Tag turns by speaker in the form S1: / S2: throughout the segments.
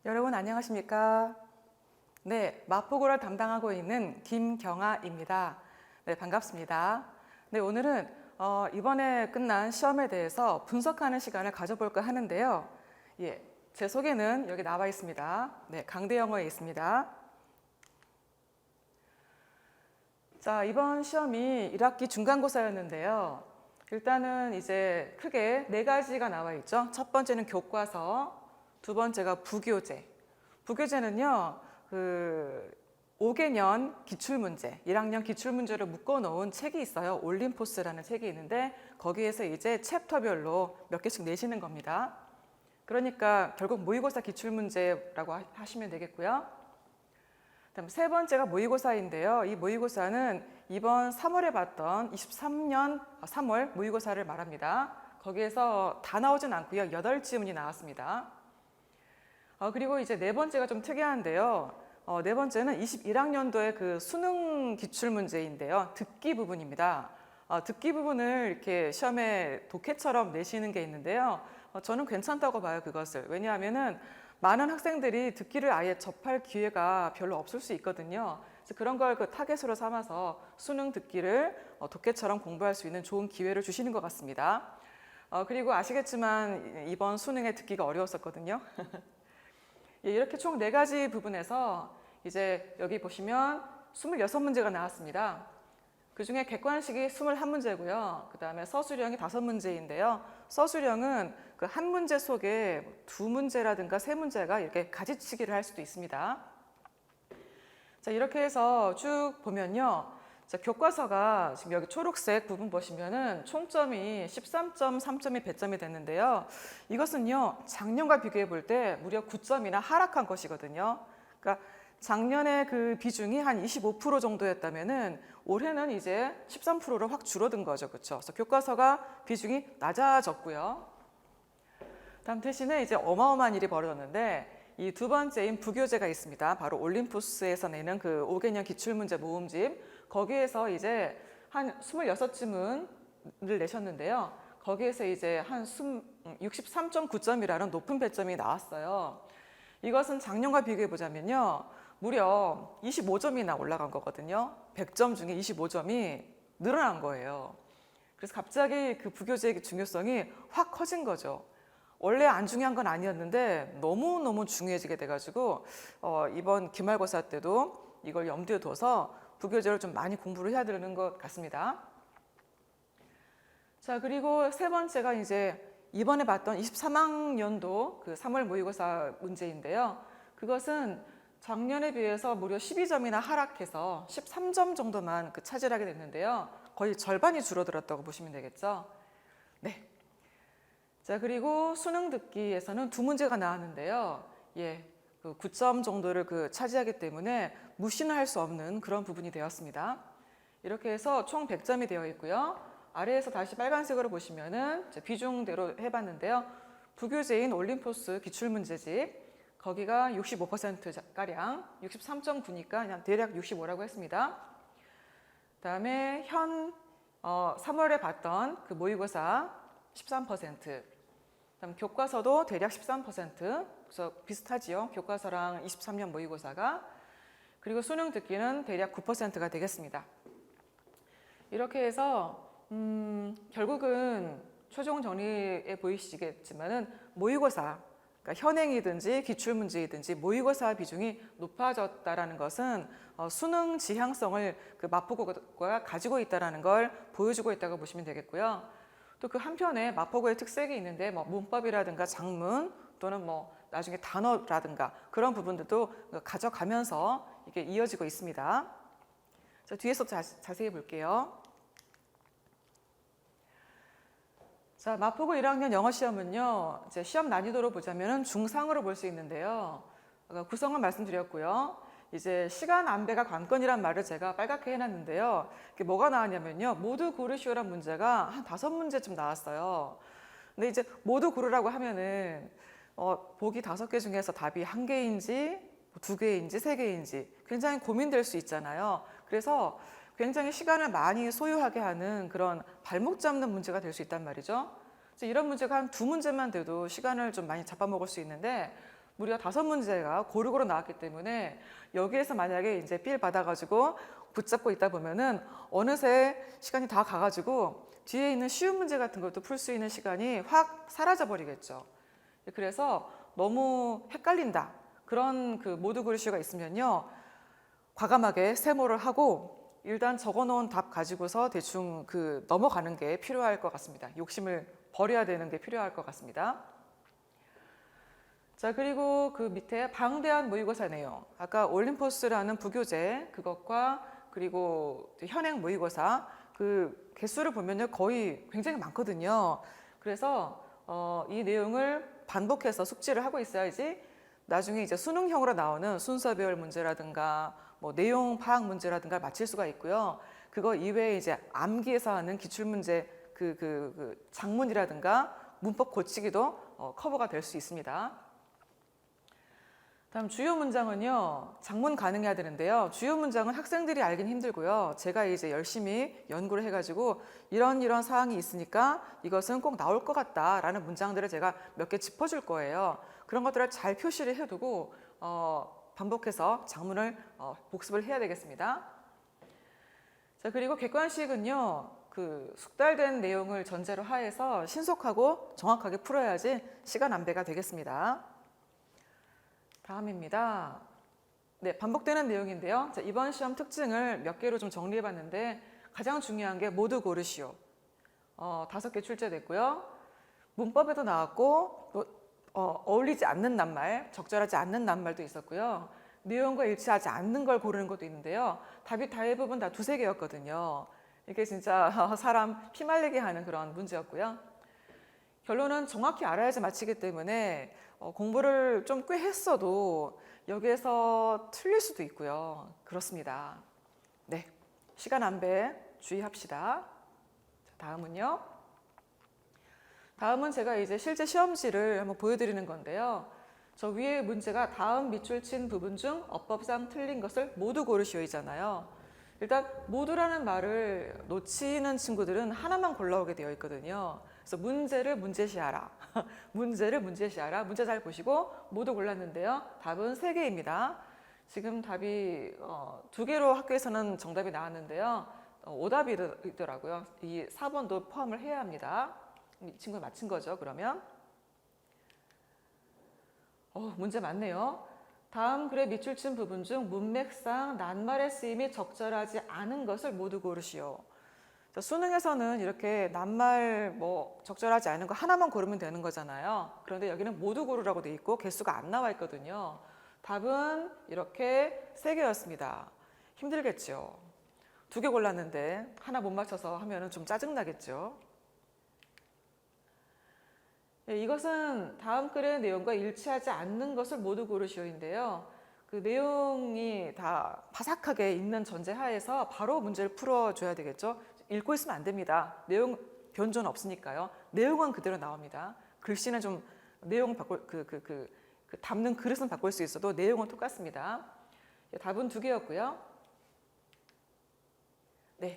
S1: 여러분 안녕하십니까? 네, 마포고를 담당하고 있는 김경아입니다. 네, 반갑습니다. 네, 오늘은 이번에 끝난 시험에 대해서 분석하는 시간을 가져볼까 하는데요. 예, 제 소개는 여기 나와 있습니다. 네, 강대영어에 있습니다. 자, 이번 시험이 1학기 중간고사였는데요. 일단은 이제 크게 4가지가 나와 있죠. 첫 번째는 교과서, 두 번째가 부교재. 부교재는요, 5개년 기출문제, 1학년 기출문제를 묶어놓은 책이 있어요. 올림포스라는 책이 있는데 거기에서 이제 챕터별로 몇 개씩 내시는 겁니다. 그러니까 결국 모의고사 기출문제라고 하시면 되겠고요. 그다음 세 번째가 모의고사인데요. 이 모의고사는 이번 3월에 봤던 23년 3월 모의고사를 말합니다. 거기에서 다 나오진 않고요. 8지문이 나왔습니다. 그리고 이제 네 번째가 좀 특이한데요. 네 번째는 21학년도의 그 수능 기출 문제인데요. 듣기 부분입니다. 듣기 부분을 이렇게 시험에 독해처럼 내시는 게 있는데요. 저는 괜찮다고 봐요, 그것을. 왜냐하면은 많은 학생들이 듣기를 아예 접할 기회가 별로 없을 수 있거든요. 그래서 그런 걸 그 타겟으로 삼아서 수능 듣기를 독해처럼 공부할 수 있는 좋은 기회를 주시는 것 같습니다. 그리고 아시겠지만 이번 수능에 듣기가 어려웠었거든요. 예, 이렇게 총 4가지 부분에서 이제 여기 보시면 26문제가 나왔습니다. 그 중에 객관식이 21문제고요. 그 다음에 서술형이 5문제인데요. 서술형은 그 한 문제 속에 2문제라든가 3문제가 이렇게 가지치기를 할 수도 있습니다. 자, 이렇게 해서 쭉 보면요. 자, 교과서가 지금 여기 초록색 부분 보시면은 총점이 13.3점이 배점이 됐는데요. 이것은요, 작년과 비교해 볼 때 무려 9점이나 하락한 것이거든요. 그러니까 작년에 그 비중이 한 25% 정도였다면은 올해는 이제 13%로 확 줄어든 거죠. 그렇죠? 그래서 교과서가 비중이 낮아졌고요. 다음 대신에 이제 어마어마한 일이 벌어졌는데 이 두 번째인 부교재가 있습니다. 바로 올림푸스에서 내는 그 5개년 기출문제 모음집. 거기에서 이제 한 26지문을 내셨는데요. 거기에서 이제 한 63.9점이라는 높은 배점이 나왔어요. 이것은 작년과 비교해 보자면요. 무려 25점이나 올라간 거거든요. 100점 중에 25점이 늘어난 거예요. 그래서 갑자기 그 부교재의 중요성이 확 커진 거죠. 원래 안 중요한 건 아니었는데 너무너무 중요해지게 돼가지고 이번 기말고사 때도 이걸 염두에 둬서 부교재를 좀 많이 공부를 해야 되는 것 같습니다. 자, 그리고 세 번째가 이제 이번에 봤던 23학년도 그 3월 모의고사 문제인데요. 그것은 작년에 비해서 무려 12점이나 하락해서 13점 정도만 차지하게 됐는데요. 거의 절반이 줄어들었다고 보시면 되겠죠. 네. 자, 그리고 수능 듣기에서는 2문제가 나왔는데요. 예, 9점 정도를 차지하기 때문에 무시는 할 수 없는 그런 부분이 되었습니다. 이렇게 해서 총 100점이 되어 있고요. 아래에서 다시 빨간색으로 보시면은 비중대로 해봤는데요. 부교재인 올림포스 기출문제집 거기가 65%가량 63.9니까 그냥 대략 65라고 했습니다. 그다음에 3월에 봤던 그 모의고사 13%, 그다음 교과서도 대략 13%, 그래서 비슷하지요. 교과서랑 23년 모의고사가. 그리고 수능 듣기는 대략 9%가 되겠습니다. 이렇게 해서 결국은 최종 정리해 보이시겠지만은 모의고사, 그러니까 현행이든지 기출문제이든지 모의고사 비중이 높아졌다라는 것은 수능 지향성을 그 마포고가 가지고 있다라는 걸 보여주고 있다고 보시면 되겠고요. 또 그 한편에 마포고의 특색이 있는데 뭐 문법이라든가 작문 또는 뭐 나중에 단어라든가 그런 부분들도 가져가면서 이게 이어지고 있습니다. 자, 뒤에서 자세히 볼게요. 자, 마포고 1학년 영어 시험은요, 이제 시험 난이도로 보자면 중상으로 볼 수 있는데요. 구성은 말씀드렸고요. 이제 시간 안배가 관건이란 말을 제가 빨갛게 해놨는데요. 이게 뭐가 나왔냐면요. 모두 고르시오란 문제가 한 5문제쯤 나왔어요. 근데 이제 모두 고르라고 하면은 보기 5개 중에서 답이 1개인지 2개인지 3개인지 굉장히 고민될 수 있잖아요. 그래서 굉장히 시간을 많이 소요하게 하는 그런 발목 잡는 문제가 될 수 있단 말이죠. 이런 문제가 한 2문제만 돼도 시간을 좀 많이 잡아먹을 수 있는데 무려 5문제가 고루고루 나왔기 때문에 여기에서 만약에 이제 삘 받아가지고 붙잡고 있다 보면은 어느새 시간이 다 가가지고 뒤에 있는 쉬운 문제 같은 것도 풀 수 있는 시간이 확 사라져 버리겠죠. 그래서 너무 헷갈린다. 그런 그 모두 고르시오가 있으면요. 과감하게 세모를 하고 일단 적어놓은 답 가지고서 대충 그 넘어가는 게 필요할 것 같습니다. 욕심을 버려야 되는 게 필요할 것 같습니다. 자, 그리고 그 밑에 방대한 모의고사 내용. 아까 올림포스라는 부교재 그것과 그리고 현행 모의고사 그 개수를 보면요 거의 굉장히 많거든요. 그래서 이 내용을 반복해서 숙지를 하고 있어야지 나중에 이제 수능형으로 나오는 순서별 문제라든가 뭐 내용 파악 문제라든가 맞힐 수가 있고요. 그거 이외에 이제 암기해서 하는 기출문제 그 장문이라든가 문법 고치기도 커버가 될 수 있습니다. 다음 주요 문장은요. 장문 가능해야 되는데요. 주요 문장은 학생들이 알긴 힘들고요. 제가 이제 열심히 연구를 해가지고 이런 사항이 있으니까 이것은 꼭 나올 것 같다라는 문장들을 제가 몇 개 짚어줄 거예요. 그런 것들을 잘 표시를 해두고 반복해서 장문을 복습을 해야 되겠습니다. 자, 그리고 객관식은요. 그 숙달된 내용을 전제로 하에서 신속하고 정확하게 풀어야지 시간 안배가 되겠습니다. 다음입니다. 네, 반복되는 내용인데요. 자, 이번 시험 특징을 몇 개로 좀 정리해봤는데 가장 중요한 게 모두 고르시오. 5개 출제됐고요. 문법에도 나왔고 또 어울리지 않는 낱말, 적절하지 않는 낱말도 있었고요. 내용과 일치하지 않는 걸 고르는 것도 있는데요. 답이 대부분 다 2-3개였거든요. 이게 진짜 사람 피말리게 하는 그런 문제였고요. 결론은 정확히 알아야지 맞히기 때문에 공부를 좀 꽤 했어도 여기에서 틀릴 수도 있고요. 그렇습니다. 네, 시간 안배 주의합시다. 자, 다음은요. 다음은 제가 이제 실제 시험지를 한번 보여드리는 건데요. 저 위에 문제가 다음 밑줄 친 부분 중 어법상 틀린 것을 모두 고르시오이잖아요. 일단 모두라는 말을 놓치는 친구들은 하나만 골라오게 되어 있거든요. 그래서 문제를 문제시하라. 문제를 문제시하라. 문제 잘 보시고 모두 골랐는데요. 답은 3개입니다. 지금 답이 2개로 학교에서는 정답이 나왔는데요. 오답이더라고요. 이 4번도 포함을 해야 합니다. 이 친구 맞힌 거죠, 그러면. 문제 많네요. 다음 글의 밑줄 친 부분 중 문맥상 낱말의 쓰임이 적절하지 않은 것을 모두 고르시오. 자, 수능에서는 이렇게 낱말 뭐 적절하지 않은 거 하나만 고르면 되는 거잖아요. 그런데 여기는 모두 고르라고 돼 있고 개수가 안 나와 있거든요. 답은 이렇게 3개였습니다. 힘들겠죠. 2개 골랐는데 하나 못 맞춰서 하면 좀 짜증나겠죠. 네, 이것은 다음 글의 내용과 일치하지 않는 것을 모두 고르시오인데요. 그 내용이 다 바삭하게 있는 전제 하에서 바로 문제를 풀어줘야 되겠죠. 읽고 있으면 안 됩니다. 내용 변조는 없으니까요. 내용은 그대로 나옵니다. 글씨는 좀 내용 바꿀 담는 그릇은 바꿀 수 있어도 내용은 똑같습니다. 답은 2개였고요. 네.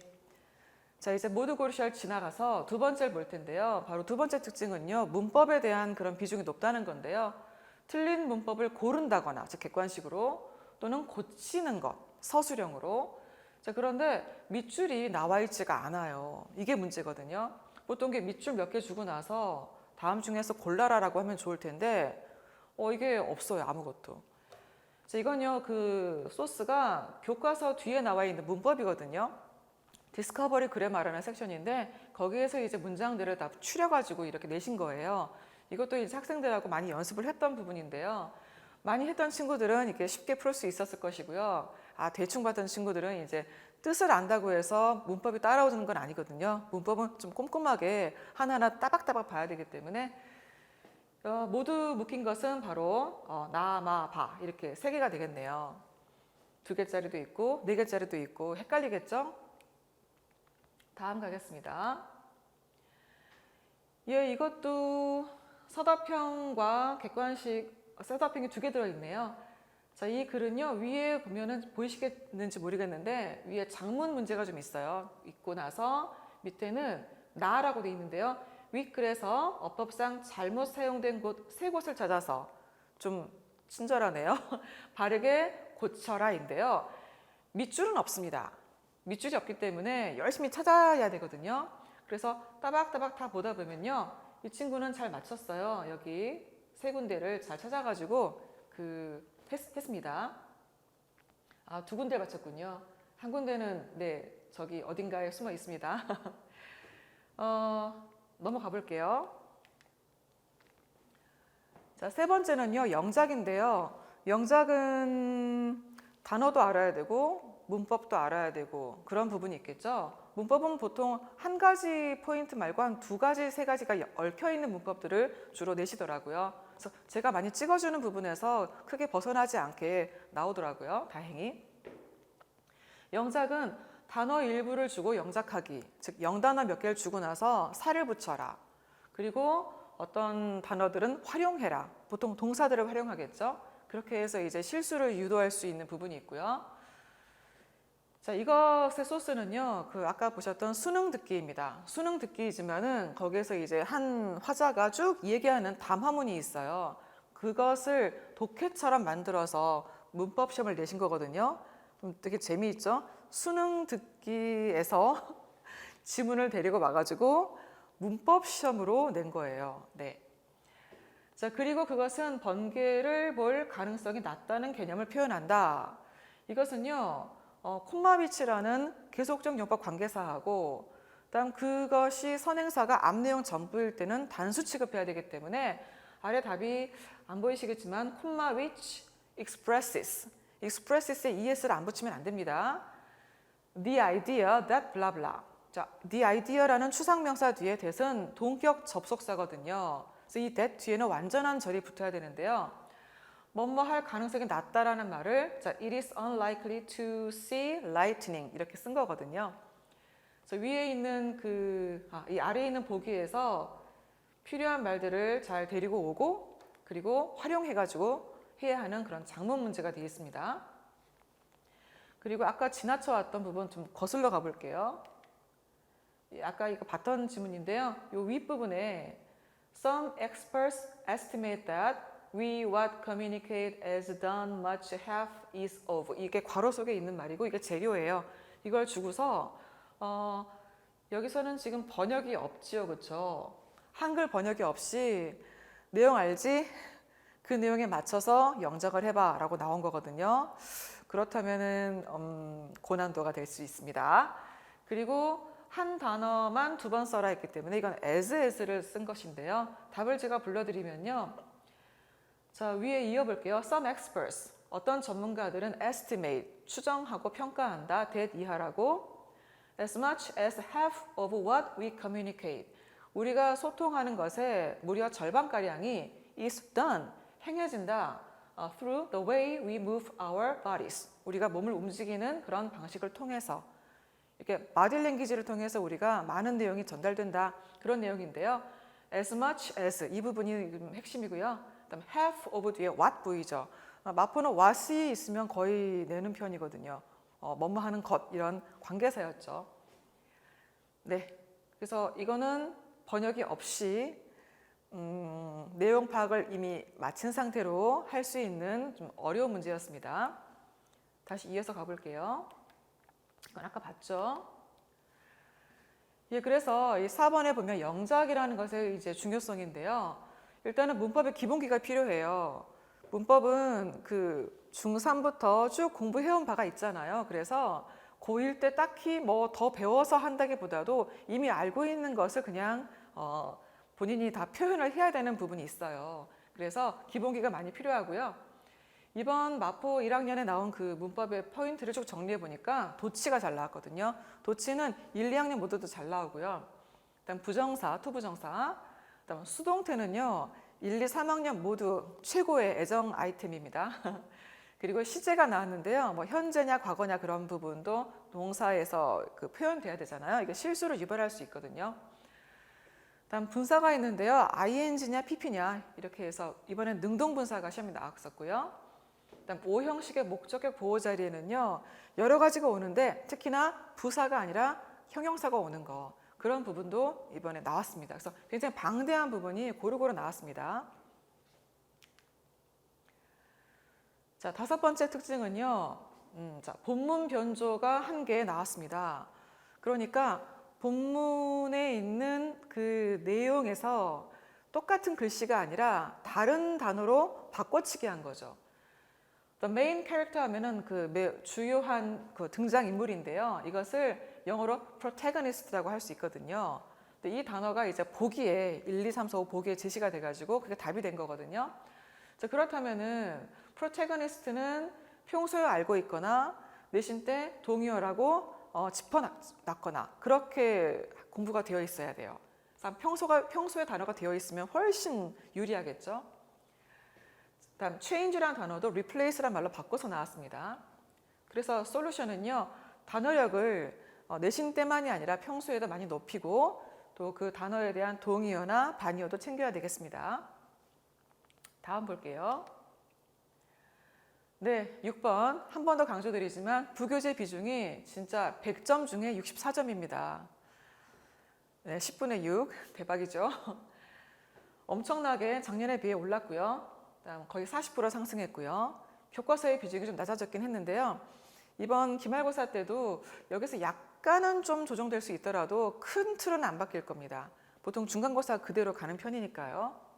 S1: 자, 이제 모두 고르시오를 지나가서 2번째를 볼 텐데요. 바로 2번째 특징은요. 문법에 대한 그런 비중이 높다는 건데요. 틀린 문법을 고른다거나, 즉 객관식으로 또는 고치는 것, 서술형으로. 자, 그런데 밑줄이 나와 있지가 않아요. 이게 문제거든요. 보통 밑줄 몇 개 주고 나서 다음 중에서 골라라라고 하면 좋을 텐데 이게 없어요. 아무것도. 자, 이건요. 그 소스가 교과서 뒤에 나와 있는 문법이거든요. 디스커버리 그래마라는 섹션인데 거기에서 이제 문장들을 다 추려가지고 이렇게 내신 거예요. 이것도 이제 학생들하고 많이 연습을 했던 부분인데요. 많이 했던 친구들은 이렇게 쉽게 풀 수 있었을 것이고요. 대충 봤던 친구들은 이제 뜻을 안다고 해서 문법이 따라오는 건 아니거든요. 문법은 좀 꼼꼼하게 하나하나 따박따박 봐야 되기 때문에 모두 묶인 것은 바로 나, 마, 바 이렇게 3개가 되겠네요. 2개짜리도 있고 4개짜리도 있고 헷갈리겠죠? 다음 가겠습니다. 예, 이것도 서답형과 객관식 서답형이 2개 들어있네요. 자, 이 글은요, 위에 보면은 보이시겠는지 모르겠는데, 위에 장문 문제가 좀 있어요. 있고 나서 밑에는 나라고 되어 있는데요. 윗글에서 어법상 잘못 사용된 곳 3곳을 찾아서 좀 친절하네요. 바르게 고쳐라인데요. 밑줄은 없습니다. 밑줄이 없기 때문에 열심히 찾아야 되거든요. 그래서 따박따박 다 보다 보면요, 이 친구는 잘 맞췄어요. 여기 세 군데를 잘 찾아가지고 했습니다. 아, 두 군데 맞췄군요. 한 군데는 네, 저기 어딘가에 숨어 있습니다. 넘어가 볼게요. 자, 세 번째는요, 영작인데요. 영작은 단어도 알아야 되고 문법도 알아야 되고 그런 부분이 있겠죠. 문법은 보통 한 가지 포인트 말고 한 두 가지, 세 가지가 얽혀 있는 문법들을 주로 내시더라고요. 그래서 제가 많이 찍어주는 부분에서 크게 벗어나지 않게 나오더라고요. 다행히. 영작은 단어 일부를 주고 영작하기, 즉 영단어 몇 개를 주고 나서 살을 붙여라. 그리고 어떤 단어들은 활용해라. 보통 동사들을 활용하겠죠. 그렇게 해서 이제 실수를 유도할 수 있는 부분이 있고요. 자, 이것의 소스는요, 아까 보셨던 수능 듣기입니다. 수능 듣기이지만은 거기에서 이제 한 화자가 쭉 얘기하는 담화문이 있어요. 그것을 독해처럼 만들어서 문법 시험을 내신 거거든요. 되게 재미있죠? 수능 듣기에서 지문을 데리고 와가지고 문법 시험으로 낸 거예요. 네. 자, 그리고 그것은 번개를 볼 가능성이 낮다는 개념을 표현한다. 이것은요, 콤마 위치라는 계속적 용법 관계사하고, 그다음 그것이 선행사가 앞내용 전부일 때는 단수 취급해야 되기 때문에 아래 답이 안 보이시겠지만 콤마 which expresses, expresses에 es를 안 붙이면 안 됩니다. The idea that blah blah. 자, the idea라는 추상명사 뒤에 that은 동격 접속사거든요. 그래서 이 that 뒤에는 완전한 절이 붙어야 되는데요. 뭐뭐 할 가능성이 낮다라는 말을 자, it is unlikely to see lightning 이렇게 쓴 거거든요. 그래서 위에 있는 이 아래에 있는 보기에서 필요한 말들을 잘 데리고 오고 그리고 활용해가지고 해야 하는 그런 작문 문제가 되어 있습니다. 그리고 아까 지나쳐왔던 부분 좀 거슬러 가볼게요. 아까 이거 봤던 지문인데요. 이 윗부분에 Some experts estimate that we what communicate as done much half is of. 이게 괄호 속에 있는 말이고 이게 재료예요. 이걸 주고서 여기서는 지금 번역이 없지요, 그렇죠? 한글 번역이 없이 내용 알지? 그 내용에 맞춰서 영작을 해봐라고 나온 거거든요. 그렇다면은 고난도가 될 수 있습니다. 그리고 한 단어만 두 번 써라 했기 때문에 이건 as를 쓴 것인데요. 답을 제가 불러드리면요. 자, 위에 이어볼게요. Some experts, 어떤 전문가들은 estimate, 추정하고 평가한다. that 이하라고 as much as half of what we communicate. 우리가 소통하는 것의 무려 절반가량이 is done, 행해진다. through the way we move our bodies. 우리가 몸을 움직이는 그런 방식을 통해서 이렇게 바디 랭귀지를 통해서 우리가 많은 내용이 전달된다. 그런 내용인데요. as much as 이 부분이 핵심이고요. 그다음 half of 뒤에 what 부위죠. 마포는 what이 있으면 거의 내는 편이거든요. 뭐뭐 하는 것 이런 관계사였죠. 네, 그래서 이거는 번역이 없이 내용 파악을 이미 마친 상태로 할 수 있는 좀 어려운 문제였습니다. 다시 이어서 가볼게요. 이건 아까 봤죠? 예, 그래서 이 4번에 보면 영작이라는 것의 이제 중요성인데요. 일단은 문법의 기본기가 필요해요. 문법은 중3부터 쭉 공부해온 바가 있잖아요. 그래서 고1 때 딱히 뭐 더 배워서 한다기보다도 이미 알고 있는 것을 그냥 본인이 다 표현을 해야 되는 부분이 있어요. 그래서 기본기가 많이 필요하고요. 이번 마포 1학년에 나온 그 문법의 포인트를 쭉 정리해 보니까 도치가 잘 나왔거든요. 도치는 1, 2학년 모두도 잘 나오고요. 그다음 부정사, 투부정사, 그다음 수동태는요. 1, 2, 3학년 모두 최고의 애정 아이템입니다. 그리고 시제가 나왔는데요. 뭐 현재냐 과거냐 그런 부분도 동사에서 표현돼야 되잖아요. 이게 실수를 유발할 수 있거든요. 다음 분사가 있는데요. ing냐 pp냐 이렇게 해서 이번엔 능동분사가 시험에 나왔었고요. 그다음 오형식의 목적격 보호 자리에는요. 여러 가지가 오는데 특히나 부사가 아니라 형용사가 오는 거 그런 부분도 이번에 나왔습니다. 그래서 굉장히 방대한 부분이 고루고루 나왔습니다. 자, 다섯 번째 특징은요. 자, 본문 변조가 한 개 나왔습니다. 그러니까 본문에 있는 그 내용에서 똑같은 글씨가 아니라 다른 단어로 바꿔치기 한 거죠. The main character 하면은 그 주요한 그 등장 인물인데요. 이것을 영어로 protagonist라고 할 수 있거든요. 근데 이 단어가 이제 보기에 1, 2, 3, 4, 5 보기에 제시가 돼가지고 그게 답이 된 거거든요. 자, 그렇다면은 protagonist는 평소에 알고 있거나 내신 때 동의어라고 짚어놨거나 그렇게 공부가 되어 있어야 돼요. 평소에 단어가 되어 있으면 훨씬 유리하겠죠. 다음 change라는 단어도 replace라는 말로 바꿔서 나왔습니다. 그래서 솔루션은요, 단어력을 내신 때만이 아니라 평소에도 많이 높이고 또 그 단어에 대한 동의어나 반의어도 챙겨야 되겠습니다. 다음 볼게요. 네, 6번 한 번 더 강조드리지만 부교재 비중이 진짜 100점 중에 64점입니다. 네, 10분의 6 대박이죠. 엄청나게 작년에 비해 올랐고요. 다음 거의 40% 상승했고요. 교과서의 비중이 좀 낮아졌긴 했는데요. 이번 기말고사 때도 여기서 약간은 좀 조정될 수 있더라도 큰 틀은 안 바뀔 겁니다. 보통 중간고사 그대로 가는 편이니까요.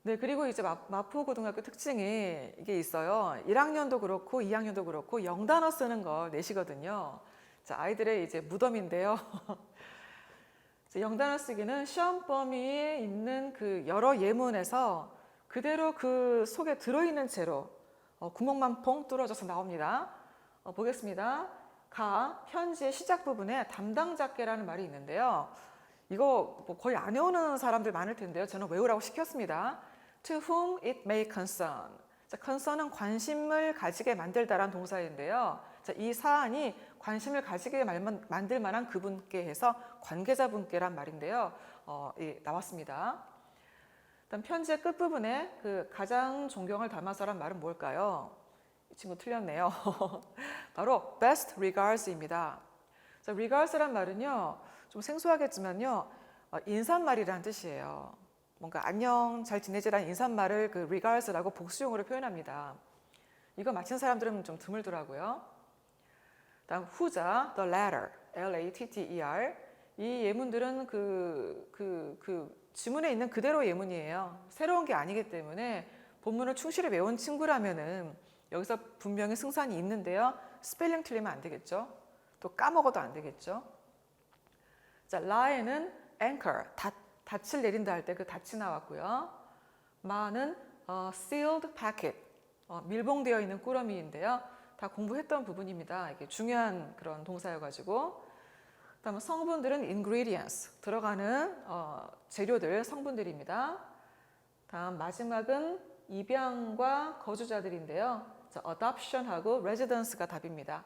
S1: 네, 그리고 이제 마포고등학교 특징이 이게 있어요. 1학년도 그렇고 2학년도 그렇고 영단어 쓰는 걸 내시거든요. 자, 아이들의 이제 무덤인데요. 영단어 쓰기는 시험 범위에 있는 그 여러 예문에서 그대로 그 속에 들어있는 채로 구멍만 뻥 뚫어져서 나옵니다. 보겠습니다. 현지의 시작 부분에 담당자께라는 말이 있는데요. 이거 뭐 거의 안 외우는 사람들 많을 텐데요. 저는 외우라고 시켰습니다. To whom it may concern. 자, concern은 관심을 가지게 만들다라는 동사인데요. 자, 이 사안이 관심을 가지게 만들 만한 그분께 해서 관계자분께란 말인데요. 나왔습니다. 일단 편지의 끝부분에 그 가장 존경을 담아서란 말은 뭘까요? 이 친구 틀렸네요. 바로 best regards입니다. 자, regards란 말은요, 좀 생소하겠지만요, 인사말이라는 뜻이에요. 뭔가 안녕, 잘 지내지라는 인사말을 그 regards라고 복수용어로 표현합니다. 이거 맞힌 사람들은 좀 드물더라고요. 다음 후자, the latter, L-A-T-T-E-R. 이 예문들은 지문에 있는 그대로 예문이에요. 새로운 게 아니기 때문에 본문을 충실히 외운 친구라면은 여기서 분명히 승산이 있는데요. 스펠링 틀리면 안 되겠죠. 또 까먹어도 안 되겠죠. 자, lie는 anchor, 닻을 내린다 할 때 그 닻이 나왔고요. 마는 sealed packet, 밀봉되어 있는 꾸러미인데요. 다 공부했던 부분입니다. 이게 중요한 그런 동사여가지고. 다음 성분들은 ingredients, 들어가는 재료들, 성분들입니다. 다음 마지막은 입양과 거주자들인데요. 자, adoption하고 residence가 답입니다.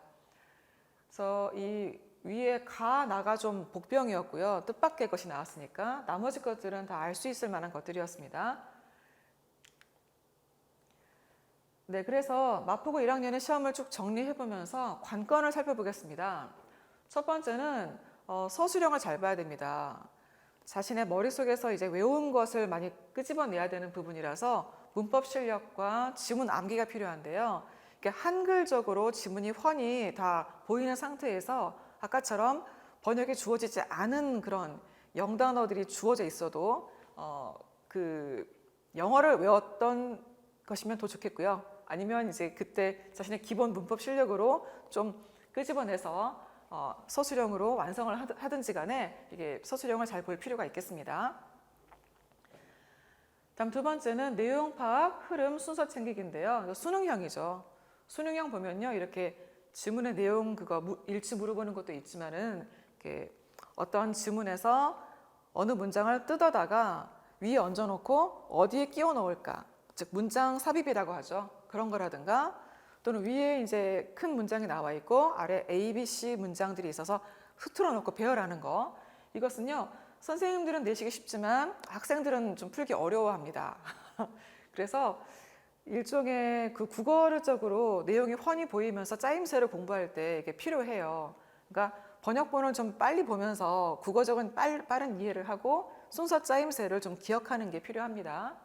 S1: 그래서 이 위에 나가 좀 복병이었고요. 뜻밖의 것이 나왔으니까 나머지 것들은 다 알 수 있을 만한 것들이었습니다. 네, 그래서 마포고 1학년의 시험을 쭉 정리해보면서 관건을 살펴보겠습니다. 첫 번째는 서술형을 잘 봐야 됩니다. 자신의 머릿속에서 이제 외운 것을 많이 끄집어내야 되는 부분이라서 문법 실력과 지문 암기가 필요한데요. 한글적으로 지문이 훤히 다 보이는 상태에서 아까처럼 번역이 주어지지 않은 그런 영단어들이 주어져 있어도 그 영어를 외웠던 것이면 더 좋겠고요. 아니면 이제 그때 자신의 기본 문법 실력으로 좀 끄집어내서 서술형으로 완성을 하든지 간에 이게 서술형을 잘 볼 필요가 있겠습니다. 다음 두 번째는 내용 파악, 흐름, 순서 챙기기인데요. 이거 수능형이죠. 수능형 보면요, 이렇게 지문의 내용 일치 물어보는 것도 있지만은 이렇게 어떤 지문에서 어느 문장을 뜯어다가 위에 얹어놓고 어디에 끼워 넣을까, 즉 문장 삽입이라고 하죠. 그런 거라든가 또는 위에 이제 큰 문장이 나와 있고 아래 A, B, C 문장들이 있어서 흐트러 놓고 배열하는 거. 이것은요, 선생님들은 내시기 쉽지만 학생들은 좀 풀기 어려워합니다. 그래서 일종의 그 국어적으로 내용이 훤히 보이면서 짜임새를 공부할 때 이게 필요해요. 그러니까 번역본을 좀 빨리 보면서 국어적인 빠른 이해를 하고 순서 짜임새를 좀 기억하는 게 필요합니다.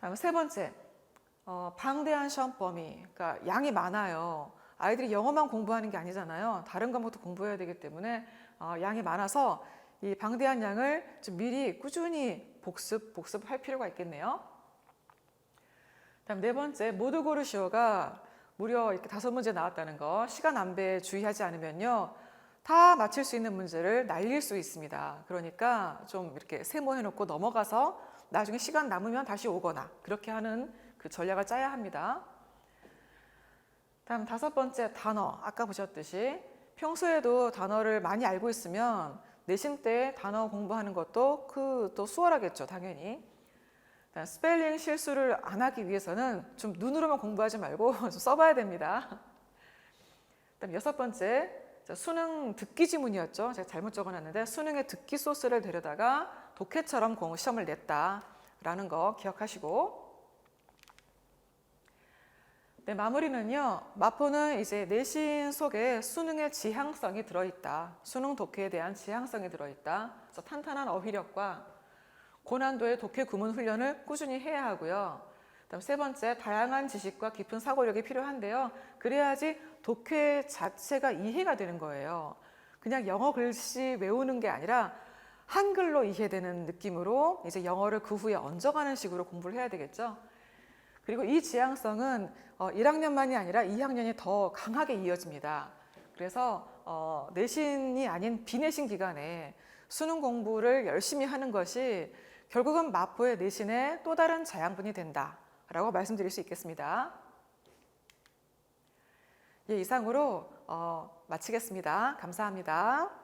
S1: 다음 세 번째, 방대한 시험 범위, 그러니까 양이 많아요. 아이들이 영어만 공부하는 게 아니잖아요. 다른 과목도 공부해야 되기 때문에 양이 많아서 이 방대한 양을 좀 미리 꾸준히 복습할 필요가 있겠네요. 다음 네 번째, 모두 고르시오가 무려 이렇게 5문제 나왔다는 거, 시간 안배에 주의하지 않으면요, 다 맞힐 수 있는 문제를 날릴 수 있습니다. 그러니까 좀 이렇게 세모해놓고 넘어가서 나중에 시간 남으면 다시 오거나 그렇게 하는 그 전략을 짜야 합니다. 다음 5번째, 단어. 아까 보셨듯이 평소에도 단어를 많이 알고 있으면 내신 때 단어 공부하는 것도 또 수월하겠죠, 당연히. 스펠링 실수를 안 하기 위해서는 좀 눈으로만 공부하지 말고 좀 써봐야 됩니다. 그다음 6번째, 수능 듣기 지문이었죠. 제가 잘못 적어놨는데 수능의 듣기 소스를 데려다가 독해처럼 시험을 냈다라는 거 기억하시고, 네, 마무리는요. 마포는 이제 내신 속에 수능의 지향성이 들어있다. 수능 독해에 대한 지향성이 들어있다. 그래서 탄탄한 어휘력과 고난도의 독해 구문 훈련을 꾸준히 해야 하고요. 그다음 세 번째, 다양한 지식과 깊은 사고력이 필요한데요. 그래야지 독해 자체가 이해가 되는 거예요. 그냥 영어 글씨 외우는 게 아니라 한글로 이해되는 느낌으로 이제 영어를 그 후에 얹어가는 식으로 공부를 해야 되겠죠. 그리고 이 지향성은 1학년만이 아니라 2학년이 더 강하게 이어집니다. 그래서 내신이 아닌 비내신 기간에 수능 공부를 열심히 하는 것이 결국은 마포의 내신의 또 다른 자양분이 된다라고 말씀드릴 수 있겠습니다. 예, 이상으로 마치겠습니다. 감사합니다.